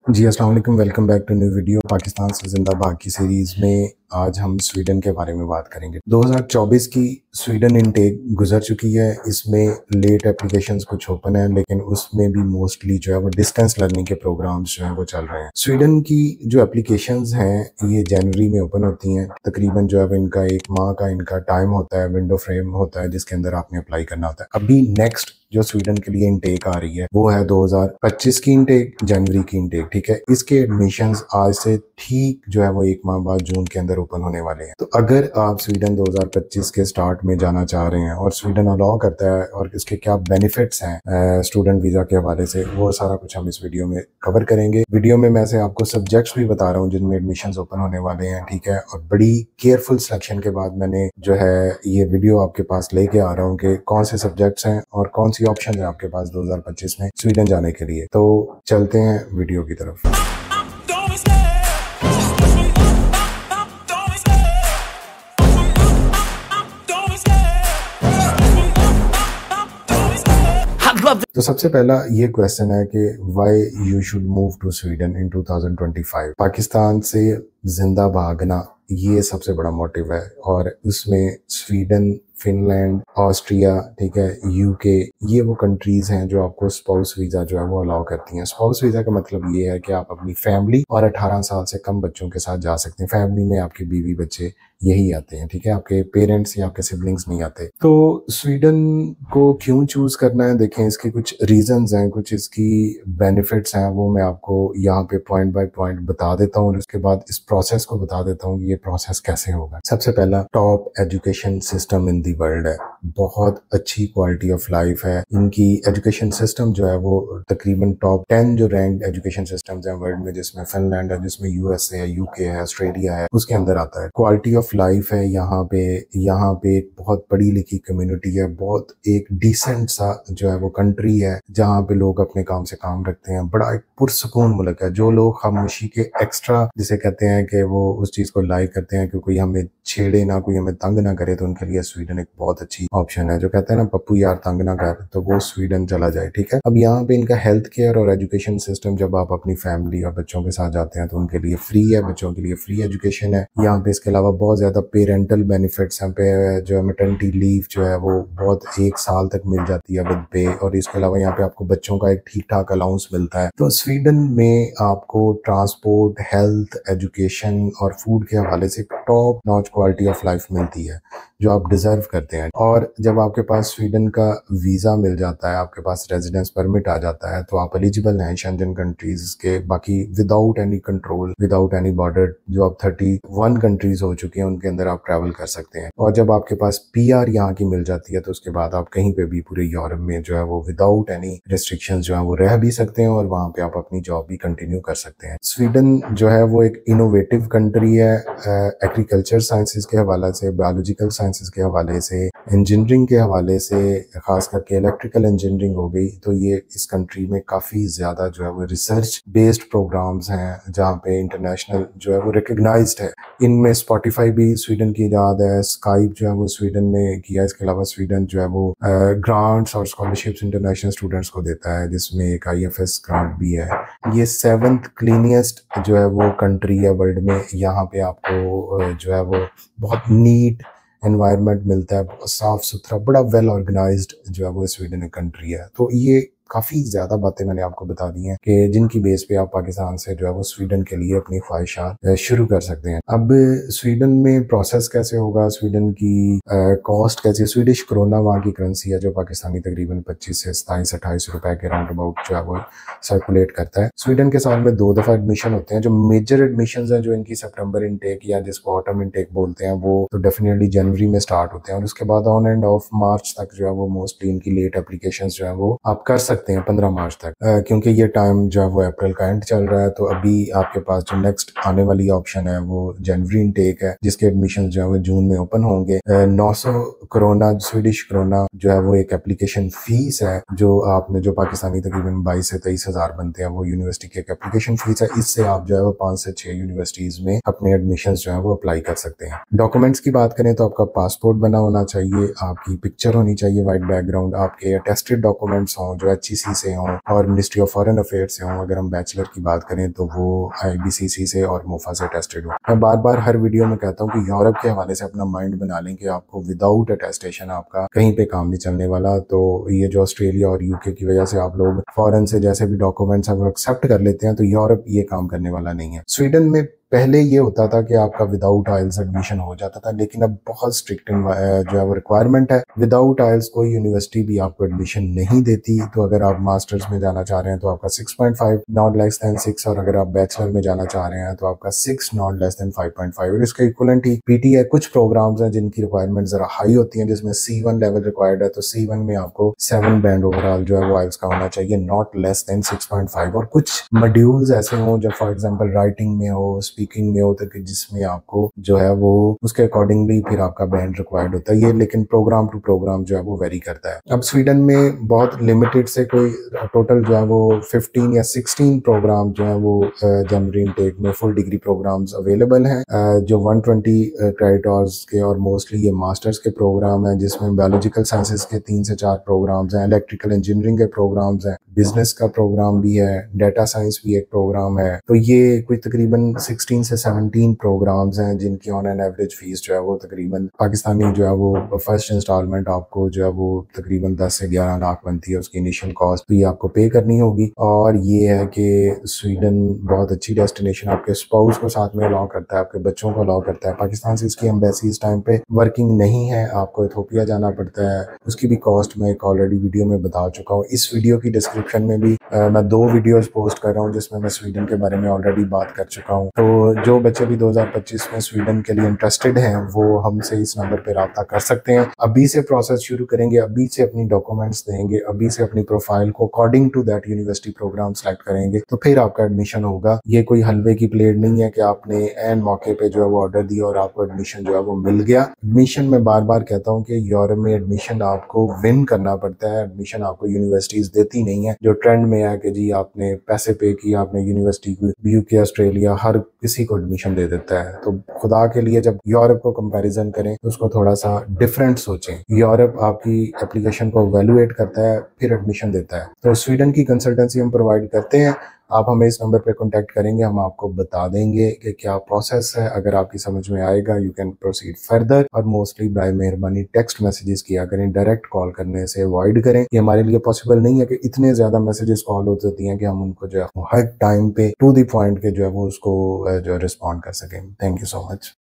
जी अस्सलाम वालेकुम, welcome back to new video. Pakistan से जिंदाबाद की सीरीज़ में आज हम स्वीडन के बारे में बात करेंगे। 2024 की स्वीडन इनटेक गुजर चुकी है। इसमें लेट एप्लीकेशंस कुछ ओपन है, लेकिन उसमें भी मोस्टली जो है वो डिस्टेंस लर्निंग के प्रोग्राम्स जो है वो चल रहे हैं। स्वीडन की जो एप्लीकेशंस हैं ये जनवरी में ओपन होती हैं। तकरीबन जो है वो इनका 1 माह का इनका टाइम होता है, विंडो फ्रेम होता है जिसके अंदर आपने अप्लाई करना होता है। अभी नेक्स्ट जो स्वीडन के लिए इनटेक आ रही है वो है 2025 की इनटेक, जनवरी की इनटेक। ठीक है, इसके एडमिशंस आज से ठीक जो है वो 1 माह बाद जून के अंदर ओपन होने वाले हैं। तो अगर आप स्वीडन 2025 के स्टार्ट में जाना चाह रहे हैं और स्वीडन अलाउ करता है और इसके क्या बेनिफिट्स हैं स्टूडेंट वीजा के हवाले से, वो सारा कुछ हम इस वीडियो में कवर करेंगे। वीडियो में मैं से आपको सब्जेक्ट्स भी बता रहा हूँ जिनमें एडमिशंस ओपन होने वाले हैं। ठीक है, और बड़ी केयरफुल सिलेक्शन के बाद मैंने जो है ये वीडियो आपके पास लेके आ रहा हूँ कि कौन से सब्जेक्ट्स हैं और कौन सी ऑप्शन है आपके पास 2025 में स्वीडन जाने के लिए। तो चलते हैं वीडियो की तरफ। तो सबसे पहला ये क्वेश्चन है कि why you should move to Sweden in 2025। Pakistan से जिंदा भागना ये सबसे बड़ा मोटिव है, और उसमें स्वीडन, फिनलैंड, ऑस्ट्रिया, ठीक है, यूके, ये वो कंट्रीज हैं जो आपको स्पाउस वीजा जो है वो अलाउ करती हैं। स्पाउस वीजा का मतलब ये है कि आप अपनी फैमिली और 18 साल से कम बच्चों के साथ जा सकते हैं। फैमिली में आपके बीवी बच्चे यही आते हैं, ठीक है, आपके पेरेंट्स या आपके सिबलिंग्स नहीं आते। तो स्वीडन को क्यों चूज करना है, देखें इसके कुछ रीजंस हैं, कुछ इसकी बेनिफिट्स हैं, वो मैं आपको यहाँ पे पॉइंट बाय पॉइंट बता देता हूँ और उसके बाद इस प्रोसेस को बता देता हूँ कि ये प्रोसेस कैसे होगा। सबसे पहला, top education system in the world है। बहुत अच्छी क्वालिटी ऑफ लाइफ है। इनकी एजुकेशन सिस्टम जो है वो तकरीबन टॉप 10 जो रैंक एजुकेशन सिस्टम्स हैं वर्ल्ड में, जिसमें फिनलैंड है, जिसमें यूएसए है, यूके है, ऑस्ट्रेलिया है, उसके अंदर आता है। क्वालिटी ऑफ लाइफ है यहाँ पे एक बहुत पढ़ी लिखी कम्युनिटी है, बहुत एक डिसेंट सा जो है वो कंट्री है जहाँ पे लोग अपने काम से काम रखते हैं। बड़ा एक पुरसकून मुल्क है। जो लोग खामोशी के एक्स्ट्रा जिसे कहते हैं कि वो उस चीज को लाइक करते हैं कि कोई हमें छेड़े ना, कोई हमें तंग ना करे, तो उनके लिए स्वीडन एक बहुत अच्छी ऑप्शन है। जो कहते हैं ना पप्पू यार तंग ना कर, तो वो स्वीडन चला जाए। ठीक है, अब यहाँ पे इनका हेल्थ केयर और एजुकेशन सिस्टम, जब आप अपनी फैमिली और बच्चों के साथ जाते हैं तो उनके लिए फ्री है, बच्चों के लिए फ्री एजुकेशन है यहाँ पे। इसके अलावा बहुत ज्यादा पेरेंटल बेनिफिट्स हैं पे, जो है मैटरनिटी लीव जो है वो बहुत 1 साल तक मिल जाती है विद पे, और इसके अलावा यहाँ पे आपको बच्चों का एक ठीक ठाक अलाउंस मिलता है। तो स्वीडन में आपको ट्रांसपोर्ट, हेल्थ, एजुकेशन और फूड के हवाले से top notch quality of life मिलती है जो आप डिजर्व करते हैं। और जब आपके पास स्वीडन का वीजा मिल जाता है, आपके पास रेजिडेंस परमिट आ जाता है, तो आप एलिजिबल हैं शेंजन कंट्रीज के, बाकी without any control, without any border, जो आप 31 कंट्रीज हो चुकी हैं उनके अंदर आप ट्रैवल कर सकते हैं। और जब आपके पास पीआर यहाँ की मिल जाती है तो उसके बाद आप कहीं पे भी पूरे यूरोप में जो है वो विदाउट एनी रिस्ट्रिक्शंस जो है वो रह भी सकते हैं और वहां पे आप अपनी जॉब भी कंटिन्यू कर सकते हैं। स्वीडन जो है वो एक इनोवेटिव कंट्री है। एग्रीकल्चर साइंसेज के हवाले से, बायोलॉजिकल साइंसेज के हवाले से, इंजीनियरिंग के हवाले से, खास करके इलेक्ट्रिकल इंजीनियरिंग हो गई, तो ये इस कंट्री में काफी ज्यादा जो है वो रिसर्च बेस्ड प्रोग्राम्स हैं जहाँ पे इंटरनेशनल जो है वो रिकग्नाइज्ड है। इनमें स्पॉटिफाई भी स्वीडन की इजाद है, स्काइप जो है वो स्वीडन ने किया। इसके अलावा स्वीडन जो है वो ग्रांट्स और स्कॉलरशिप्स इंटरनेशनल स्टूडेंट्स को देता है, जिसमें एक आईएफएस ग्रांट भी है। ये 7th क्लीनिएस्ट जो है वो कंट्री है वर्ल्ड में। यहाँ पे आपको जो है वो बहुत नीट एनवायरनमेंट मिलता है, बहुत साफ सुथरा, बड़ा वेल ऑर्गेनाइज्ड जो है वो स्वीडन एक कंट्री है। तो ये काफी ज्यादा बातें मैंने आपको बता दी हैं कि जिनकी बेस पे आप पाकिस्तान से जो है वो स्वीडन के लिए अपनी ख्वाहिशात शुरू कर सकते हैं। अब स्वीडन में प्रोसेस कैसे होगा, स्वीडन की कॉस्ट कैसे, स्वीडिश क्रोना वहाँ की करेंसी है जो पाकिस्तानी तकरीबन 25 से 27-28 रुपए के राउंड अबाउट जो है वो सर्कुलेट करता है। स्वीडन के साल में 2 दफा एडमिशन होते हैं। जो मेजर एडमिशन है, जो इनकी सितंबर इनटेक या जिसको ऑटम इनटेक बोलते हैं, वो तो डेफिनेटली जनवरी में स्टार्ट होते हैं और उसके बाद ऑन एंड ऑफ मार्च तक जो है वो मोस्टली इनकी लेट एप्लीकेशन जो है वो आप कर सकते हैं 15 मार्च तक, क्योंकि ये टाइम जो है वो अप्रैल का एंड चल रहा है। तो अभी आपके पास जो नेक्स्ट आने वाली ऑप्शन है वो जनवरी इनटेक है, जिसके एडमिशन जो है वो जून में ओपन होंगे। 900 कोरोना, स्वीडिश कोरोना जो है वो एक एप्लीकेशन फीस है जो आपने जो पाकिस्तानी तकरीबन 22 से 23 हज़ार बनते हैं, वो यूनिवर्सिटी की एक एप्लीकेशन फीस है। इससे आप जो है वो 5 से 6 यूनिवर्सिटीज में अपने एडमिशन जो है वो अप्लाई कर सकते हैं। डॉक्यूमेंट्स की बात करें तो आपका पासपोर्ट बना होना चाहिए, आपकी पिक्चर होनी चाहिए वाइट बैकग्राउंड, आपके अटेस्टेड डॉक्यूमेंट्स हों जो HEC से हों और मिनिस्ट्री ऑफ फॉरेन अफेयर्स से हों। अगर हम बैचलर की बात करें तो वो IBCC से और मोफा से अटेस्टेड हो। मैं बार बार हर वीडियो में कहता हूँ कि यूरोप के हवाले से अपना माइंड बना लें कि आपको विदाउट अटेस्टेशन आपका कहीं पे काम नहीं चलने वाला। तो ये जो ऑस्ट्रेलिया और UK की वजह से आप लोग फॉरेन से जैसे भी डॉक्यूमेंट्स आप एक्सेप्ट कर लेते हैं, तो यूरोप ये काम करने वाला नहीं है। स्वीडन में पहले ये होता था कि आपका विदाउट आइल्स एडमिशन हो जाता था, लेकिन अब बहुत स्ट्रिक्ट जो है वो रिक्वायरमेंट है। विदाउट आइल्स कोई यूनिवर्सिटी भी आपको एडमिशन नहीं देती। तो अगर आप मास्टर्स में जाना चाह रहे हैं तो आपका 6.5 नॉट लेस देन 6, और अगर आप बैचलर में जाना चाह रहे हैं तो आपका 6 नॉट लेस देन 5.5। और इसका इक्वलेंट ही PT है। कुछ प्रोग्राम्स हैं जिनकी रिक्वायरमेंट जरा हाई होती है, जिसमें C1 लेवल रिक्वायर्ड है, तो C1 में आपको 7 बैंड ओवरऑल जो है वो आइल्स का होना चाहिए, नॉट लेस देन 6.5। और कुछ मॉड्यूल्स ऐसे हों जब फॉर एग्जाम्पल राइटिंग में हो, स्पीकिंग में हो, तो जिसमें आपको जो है वो उसके अकॉर्डिंगली फिर आपका बैंड रिक्वायर्ड होता है। ये लेकिन प्रोग्राम टू प्रोग्राम जो है वो वेरी करता है। अब स्वीडन में बहुत लिमिटेड से कोई टोटल जो है वो 15 या 16 प्रोग्राम जो है वो जनवरी इनटेक में फुल डिग्री प्रोग्राम्स अवेलेबल हैं, जो 120 क्रेडिट आवर्स के, और मोस्टली ये मास्टर्स के प्रोग्राम हैं, जिसमें बायोलॉजिकल साइंसेस के 3 से 4 प्रोग्राम्स हैं, इलेक्ट्रिकल इंजीनियरिंग के प्रोग्राम्स हैं, बिजनेस का प्रोग्राम भी है, डाटा साइंस भी एक प्रोग्राम है। तो ये कुछ तकरीबन 16 से 17 प्रोग्राम्स हैं जिनकी ऑन एन एवरेज फीस जो है वो तकरीबन पाकिस्तानी जो है वो फर्स्ट इंस्टॉलमेंट आपको जो है वो तकरीबन 10 से 11 लाख बनती है उसकी इनिशियल कॉस्ट, तो ये आपको पे करनी होगी। और ये है कि स्वीडन बहुत अच्छी डेस्टिनेशन आपके स्पाउस को साथ में अलाउ करता है, आपके बच्चों को अलाउ करता है। पाकिस्तान से इसकी एम्बेसी इस टाइम पे वर्किंग नहीं है, आपको इथोपिया जाना पड़ता है। उसकी भी कॉस्ट मैं एक ऑलरेडी वीडियो में बता चुका हूँ। इस वीडियो की डिस्क्रिप्शन में भी मैं 2 वीडियोस पोस्ट कर रहा हूँ जिसमें मैं स्वीडन के बारे में ऑलरेडी बात कर चुका हूँ। तो जो बच्चे भी 2025 में स्वीडन के लिए इंटरेस्टेड हैं वो हमसे इस नंबर पे रब्ता कर सकते हैं। अभी से प्रोसेस शुरू करेंगे, अभी से अपनी डॉक्यूमेंट्स देंगे, अभी से अपनी प्रोफाइल को according to that university program select करेंगे, तो फिर आपका एडमिशन होगा। ये कोई हलवे की प्लेट नहीं है कि आपने एन मौके पे जो है वो ऑर्डर दिया और आपको एडमिशन जो है वो मिल गया। एडमिशन में बार बार कहता हूँ कि यूरोप में एडमिशन आपको विन करना पड़ता है, एडमिशन आपको यूनिवर्सिटीज देती नहीं है। जो ट्रेंड में है कि जी आपने पैसे पे किया, आपने यूनिवर्सिटी को, UK, ऑस्ट्रेलिया, हर किसी को एडमिशन दे देता है। तो खुदा के लिए जब यूरोप को कंपैरिजन करें तो उसको थोड़ा सा डिफरेंट सोचें। यूरोप आपकी एप्लीकेशन को वैल्यूएट करता है फिर एडमिशन देता है। तो स्वीडन की कंसल्टेंसी हम प्रोवाइड करते हैं। आप हमें इस नंबर पे कांटेक्ट करेंगे, हम आपको बता देंगे कि क्या प्रोसेस है। अगर आपकी समझ में आएगा यू कैन प्रोसीड फर्दर। और मोस्टली बाय मेहरबानी टेक्स्ट मैसेजेस किया करें, डायरेक्ट कॉल करने से अवॉइड करें। ये हमारे लिए पॉसिबल नहीं है कि इतने ज्यादा मैसेजेस कॉल होती हैं कि हम उनको जो है हर टाइम पे टू द पॉइंट के जो है वो उसको जो रिस्पॉन्ड कर सकें। Thank you so much.